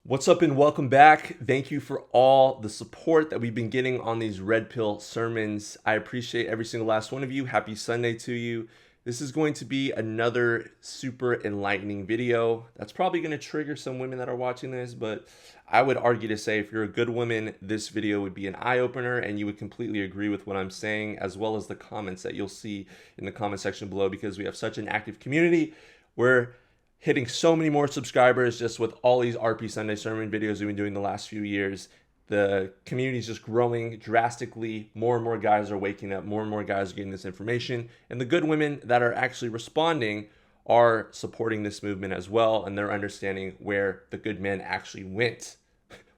What's up and welcome back. Thank you for all the support that we've been getting on these red pill sermons. I appreciate every single last one of you. Happy Sunday to you. This is going to be another super enlightening video. That's probably going to trigger some women that are watching this, but I would argue to say if you're a good woman, this video would be an eye-opener and you would completely agree with what I'm saying, as well as the comments that you'll see in the comment section below, because we have such an active community. We're hitting so many more subscribers just with all these RP Sunday sermon videos we've been doing the last few years. The community is just growing drastically. More and more guys are waking up. More and more guys are getting this information. And the good women that are actually responding are supporting this movement as well. And they're understanding where the good men actually went,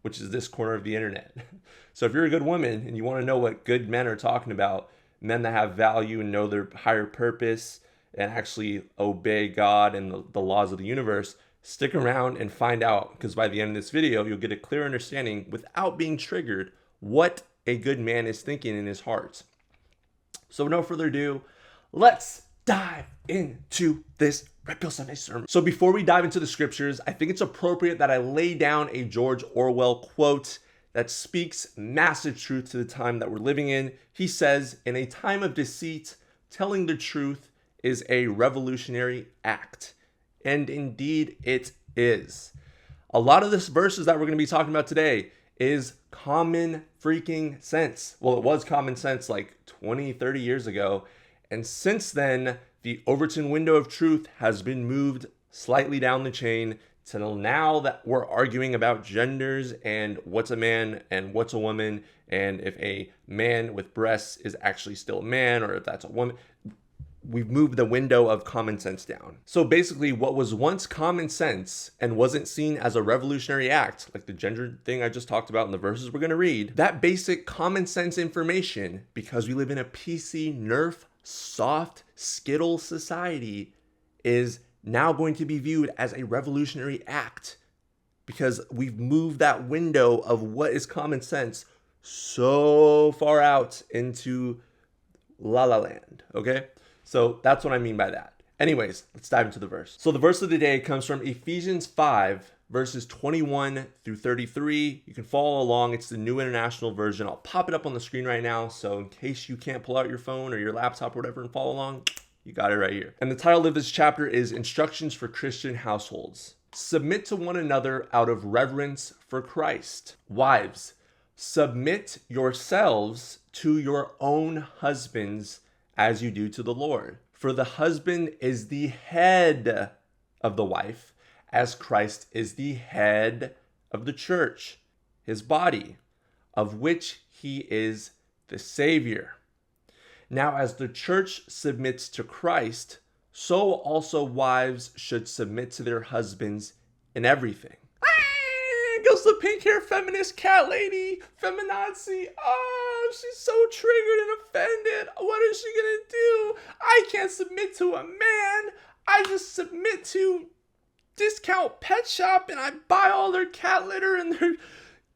which is this corner of the internet. So if you're a good woman and you want to know what good men are talking about, men that have value and know their higher purpose, and actually obey God and the laws of the universe, stick around and find out, because by the end of this video, you'll get a clear understanding without being triggered what a good man is thinking in his heart. So no further ado, let's dive into this Red Pill Sunday sermon. So before we dive into the scriptures, I think it's appropriate that I lay down a George Orwell quote that speaks massive truth to the time that we're living in. He says, "In a time of deceit, telling the truth is a revolutionary act." And indeed it is. A lot of this verses that we're going to be talking about today is common freaking sense. Well, it was common sense like 20, 30 years ago. And since then, the Overton window of truth has been moved slightly down the chain till now that we're arguing about genders and what's a man and what's a woman, and if a man with breasts is actually still a man or if that's a woman. We've moved the window of common sense down. So basically what was once common sense and wasn't seen as a revolutionary act, like the gender thing I just talked about in the verses we're going to read, that basic common sense information, because we live in a PC, Nerf, soft, Skittle society, is now going to be viewed as a revolutionary act, because we've moved that window of what is common sense so far out into La La Land, okay? So that's what I mean by that. Anyways, let's dive into the verse. So the verse of the day comes from Ephesians 5, verses 21 through 33. You can follow along. It's the New International Version. I'll pop it up on the screen right now. So in case you can't pull out your phone or your laptop or whatever and follow along, you got it right here. And the title of this chapter is Instructions for Christian Households. Submit to one another out of reverence for Christ. Wives, submit yourselves to your own husbands as you do to the Lord. For the husband is the head of the wife, as Christ is the head of the church, his body, of which he is the Savior. Now, as the church submits to Christ, so also wives should submit to their husbands in everything." Goes the pink hair feminist cat lady, feminazi. Oh, she's so triggered and offended. What is she gonna do? I can't submit to a man. I just submit to Discount Pet Shop and I buy all their cat litter and their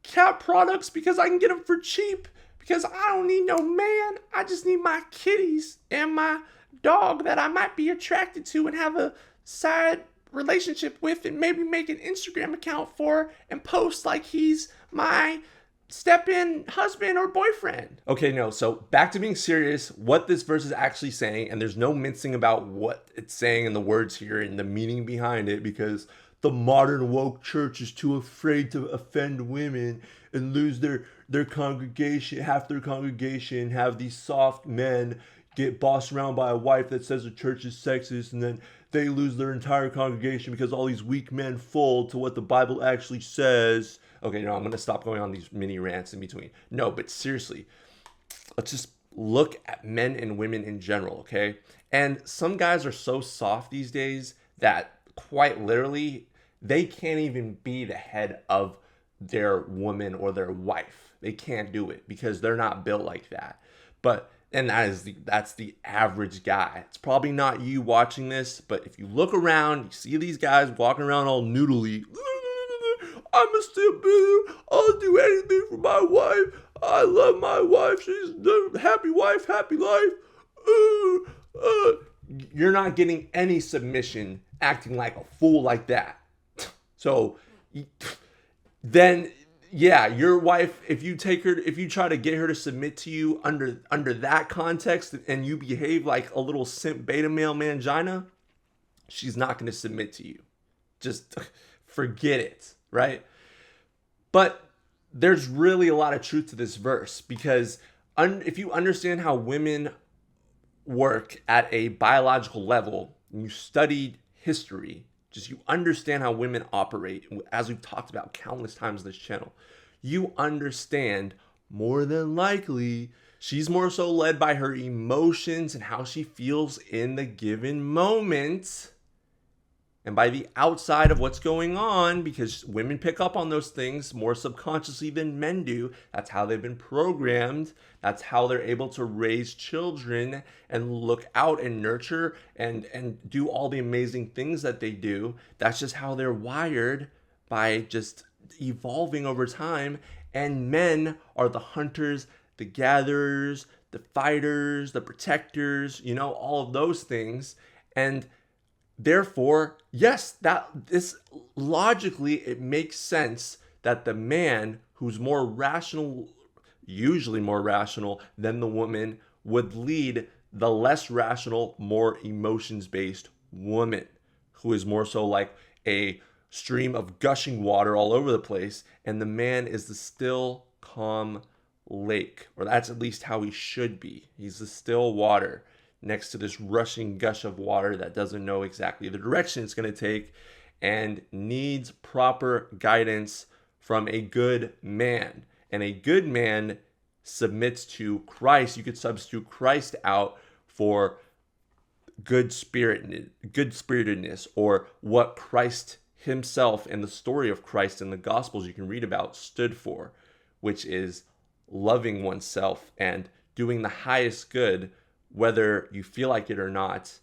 cat products because I can get them for cheap, because I don't need no man. I just need my kitties and my dog that I might be attracted to and have a side relationship with, and maybe make an Instagram account for and post like he's my step-in husband or boyfriend. Okay, no, so back to being serious, what this verse is actually saying, and there's no mincing about what it's saying and the words here and the meaning behind it, because the modern woke church is too afraid to offend women and lose their congregation, half their congregation, have these soft men get bossed around by a wife that says the church is sexist, and then they lose their entire congregation because all these weak men fold to what the Bible actually says. Okay, no, I'm going to stop going on these mini rants in between. No, but seriously, let's just look at men and women in general, okay? And some guys are so soft these days that quite literally, they can't even be the head of their woman or their wife. They can't do it because they're not built like that. And that's the average guy. It's probably not you watching this, but if you look around, you see these guys walking around all noodly. I'm a stepbrother. I'll do anything for my wife. I love my wife. She's the happy wife, happy life. You're not getting any submission acting like a fool like that. So then yeah, your wife, if you try to get her to submit to you under that context, and you behave like a little simp beta male mangina, she's not going to submit to you. Just forget it, right? But there's really a lot of truth to this verse, because if you understand how women work at a biological level, and you studied history, just you understand how women operate, as we've talked about countless times on this channel, you understand more than likely she's more so led by her emotions and how she feels in the given moment, and by the outside of what's going on, because women pick up on those things more subconsciously than men do. That's how they've been programmed. That's how they're able to raise children and look out and nurture and do all the amazing things that they do. That's just how they're wired by just evolving over time. And men are the hunters, the gatherers, the fighters, the protectors, all of those things. And therefore, yes, that this logically it makes sense that the man who's more rational, usually more rational than the woman, would lead the less rational, more emotions-based woman, who is more so like a stream of gushing water all over the place, and the man is the still, calm lake, or that's at least how he should be. He's the still water next to this rushing gush of water that doesn't know exactly the direction it's going to take and needs proper guidance from a good man. And a good man submits to Christ. You could substitute Christ out for good spiritedness, or what Christ himself and the story of Christ in the Gospels you can read about stood for, which is loving oneself and doing the highest good, whether you feel like it or not,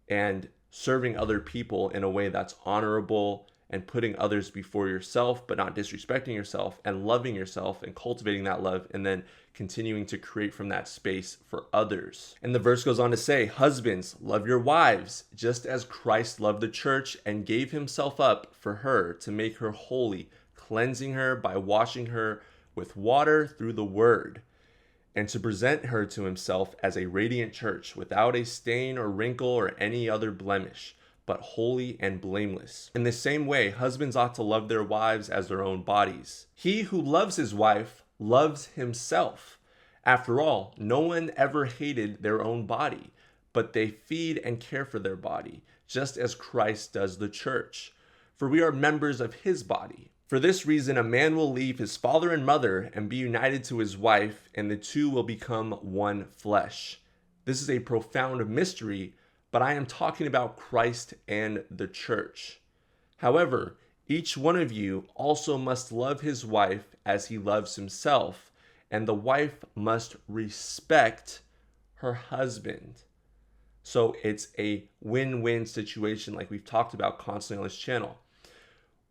and serving other people in a way that's honorable, and putting others before yourself, but not disrespecting yourself, and loving yourself and cultivating that love, and then continuing to create from that space for others. And the verse goes on to say, husbands, love your wives, just as Christ loved the church and gave himself up for her to make her holy, cleansing her by washing her with water through the word, and to present her to himself as a radiant church, without a stain or wrinkle or any other blemish, but holy and blameless. In the same way, husbands ought to love their wives as their own bodies. He who loves his wife loves himself. After all, no one ever hated their own body, but they feed and care for their body, just as Christ does the church. For we are members of his body. For this reason, a man will leave his father and mother and be united to his wife, and the two will become one flesh. This is a profound mystery, but I am talking about Christ and the church. However, each one of you also must love his wife as he loves himself, and the wife must respect her husband. So it's a win-win situation, like we've talked about constantly on this channel.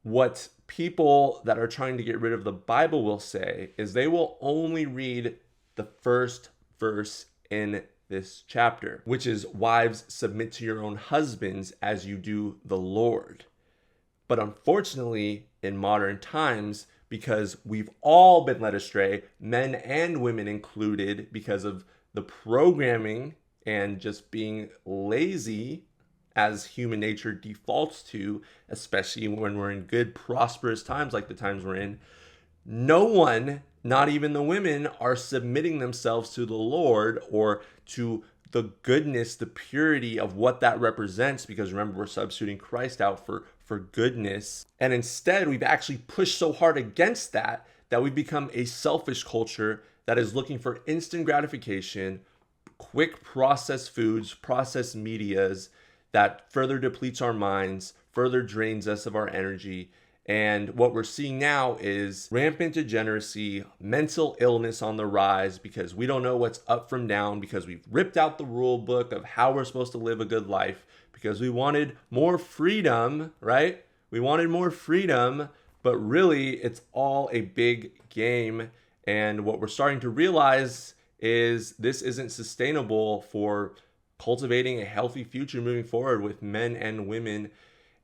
What people that are trying to get rid of the Bible will say is they will only read the first verse in this chapter, which is, wives, submit to your own husbands as you do the Lord. But unfortunately, in modern times, because we've all been led astray, men and women included, because of the programming and just being lazy, as human nature defaults to, especially when we're in good, prosperous times like the times we're in, no one, not even the women, are submitting themselves to the Lord or to the goodness, the purity of what that represents, because remember, we're substituting Christ out for goodness. And instead, we've actually pushed so hard against that we've become a selfish culture that is looking for instant gratification, quick processed foods, processed medias, that further depletes our minds, further drains us of our energy. And what we're seeing now is rampant degeneracy, mental illness on the rise, because we don't know what's up from down, because we've ripped out the rule book of how we're supposed to live a good life, because we wanted more freedom, right? We wanted more freedom, but really it's all a big game. And what we're starting to realize is this isn't sustainable for cultivating a healthy future moving forward with men and women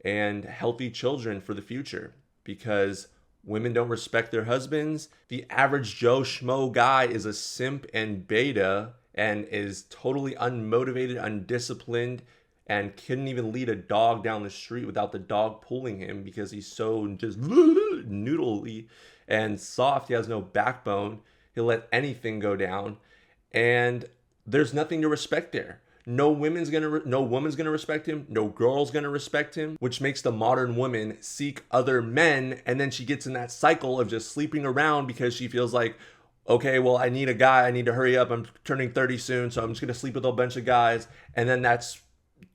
and healthy children for the future. Because Women don't respect their husbands. The average Joe Schmo guy is a simp and beta and is totally unmotivated, undisciplined, and couldn't even lead a dog down the street without the dog pulling him because he's so just noodly and soft. He has no backbone. He'll let anything go down. And there's nothing to respect there. No woman's gonna respect him. No girl's gonna respect him, which makes the modern woman seek other men, and then she gets in that cycle of just sleeping around because she feels like, okay, well, I need a guy. I need to hurry up. I'm turning 30 soon, so I'm just gonna sleep with a bunch of guys, and then that's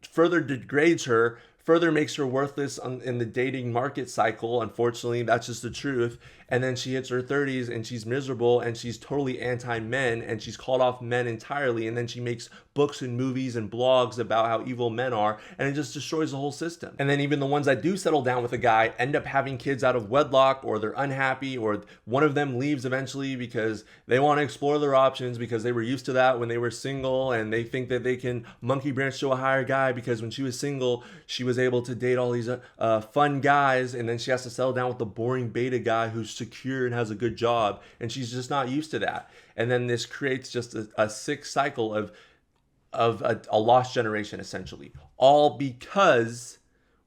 further degrades her, further makes her worthless in the dating market cycle. Unfortunately, that's just the truth. And then she hits her 30s and she's miserable and she's totally anti-men and she's called off men entirely. And then she makes books and movies and blogs about how evil men are, and it just destroys the whole system. And then even the ones that do settle down with a guy end up having kids out of wedlock, or they're unhappy, or one of them leaves eventually because they want to explore their options because they were used to that when they were single, and they think that they can monkey branch to a higher guy because when she was single, she was able to date all these fun guys, and then she has to settle down with the boring beta guy who's secure and has a good job, and she's just not used to that. And then this creates just a sick cycle of a lost generation, essentially, all because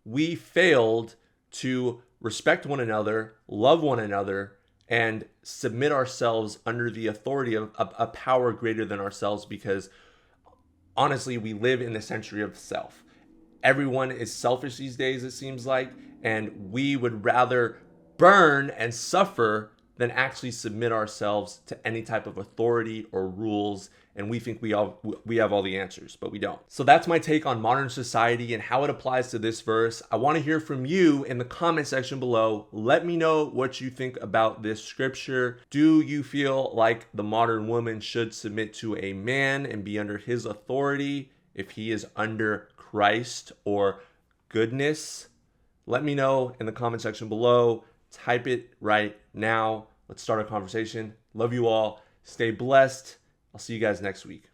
we failed to respect one another, love one another, and submit ourselves under the authority of a power greater than ourselves, because honestly, we live in the century of self. Everyone is selfish these days, it seems like, and we would rather burn and suffer than actually submit ourselves to any type of authority or rules. And we think we have all the answers, but we don't. So that's my take on modern society and how it applies to this verse. I want to hear from you in the comment section below. Let me know what you think about this scripture. Do you feel like the modern woman should submit to a man and be under his authority if he is under Christ or goodness? Let me know in the comment section below. Type it right now. Let's start a conversation. Love you all. Stay blessed. I'll see you guys next week.